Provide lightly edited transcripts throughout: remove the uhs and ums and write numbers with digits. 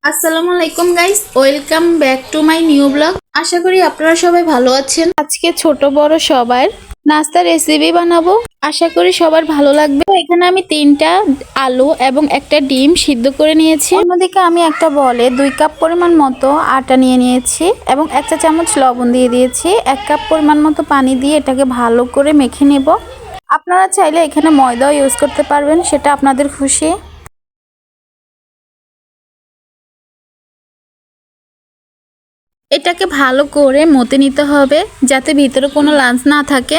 আসসালামু আলাইকুম guys, welcome back to my new blog. আশা করি আপনারা সবাই ভালো আছেন। আজকে ছোট বড় সবার নাস্তার রেসিপি বানাবো, আশা করি সবার ভালো লাগবে। তো এখানে আমি 3টা আলু এবং একটা ডিম সিদ্ধ করে নিয়েছি। অন্যদিকে আমি একটা বলে 2 কাপ পরিমাণ মতো আটা নিয়ে নিয়েছি এবং 1 চা চামচ লবণ দিয়ে দিয়েছি। 1 কাপ পরিমাণ মতো পানি দিয়ে এটাকে ভালো করে মেখে নেব। আপনারা চাইলে এখানে ময়দাও ইউজ করতে পারবেন, সেটা আপনাদের খুশি। এটাকে ভালো করে মতে নিতে হবে যাতে ভিতরে কোনো লাঞ্চ না থাকে।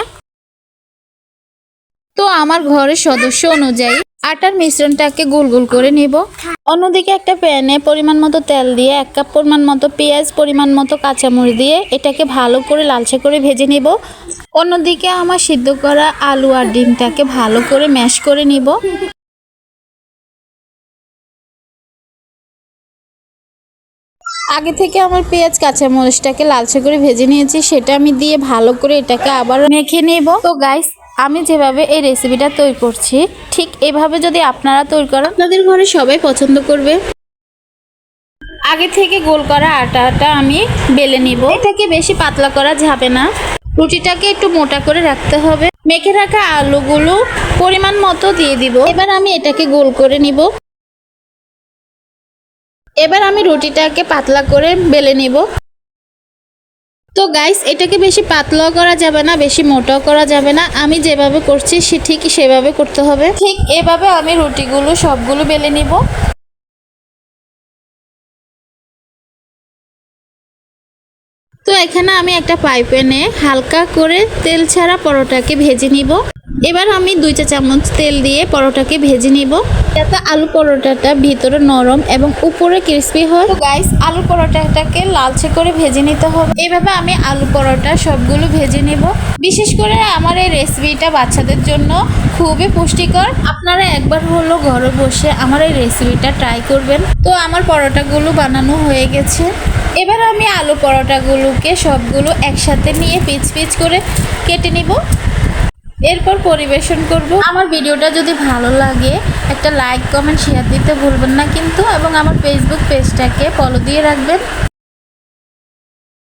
তো আমার ঘরের সদস্য অনুযায়ী আটার মিশ্রণটাকে গোল গোল করে নিব। অন্যদিকে একটা প্যানে পরিমাণ মতো তেল দিয়ে 1 কাপ পরিমাণ মতো পেঁয়াজ, পরিমাণ মতো কাঁচামরিচ দিয়ে এটাকে ভালো করে লালচে করে ভেজে নিব। অন্যদিকে আমার সিদ্ধ করা আলু আর ডিমটাকে ভালো করে ম্যাশ করে নিব। আগে থেকে আমার পেঁয়াজ কাঁচামরিচটাকে লালচে করে ভেজে নিয়েছি, সেটা আমি দিয়ে ভালো করে এটাকে আবার মেখে নেব। তো গাইস, আমি যেভাবে এই রেসিপিটা তৈরি করছি ঠিক এভাবে যদি আপনারা তৈরি করেন, আপনাদের ঘরে সবাই পছন্দ করবে। আগে থেকে গোল করা আটাটা আমি বেলে নিব। এটাকে বেশি পাতলা করা যাবে না, রুটিটাকে একটু মোটা করে রাখতে হবে। মেখে রাখা আলুগুলো পরিমাণ মতো দিয়ে দিব। এবার আমি এটাকে গোল করে নিব। এবার আমি রুটিটাকে পাতলা করে বেলে নিব। তো গাইস, এটাকে বেশি পাতলাও করা যাবে না, বেশি মোটাও করা যাবে না। আমি যেভাবে করছি ঠিক সেভাবে করতে হবে। ঠিক এভাবে আমি রুটিগুলো সবগুলো বেলে নিব। তো এখানে আমি একটা ফ্রাই প্যানে হালকা করে তেল ছাড়া পরোটাকে ভেজে নিব। এবার আমি 2 চা চামচ তেল দিয়ে পরোটাকে ভেজে নিব যাতে আলু পরোটাটা ভিতরে নরম এবং উপরে ক্রিস্পি হয়। তো গাইস, আলু পরোটাটাকে লালচে করে ভেজে নিতে হবে। এভাবে আমি আলু পরোটা সবগুলো ভেজে নেব। বিশেষ করে আমার এই রেসিপিটা বাচ্চাদের জন্য খুবই পুষ্টিকর। আপনারা একবার হলো ঘরে বসে আমার এই রেসিপিটা ট্রাই করবেন। তো আমার পরোটাগুলো বানানো হয়ে গেছে। এবার আমি আলু পরোটাগুলোকে সবগুলো একসাথে নিয়ে পিচ পিচ করে কেটে নিব। এরপর পরিবেশন করব। আমার ভিডিওটা যদি ভালো লাগে একটা লাইক, কমেন্ট, শেয়ার দিতে ভুলবেন না কিন্তু, এবং আমার ফেসবুক পেজটাকে ফলো দিয়ে রাখবেন।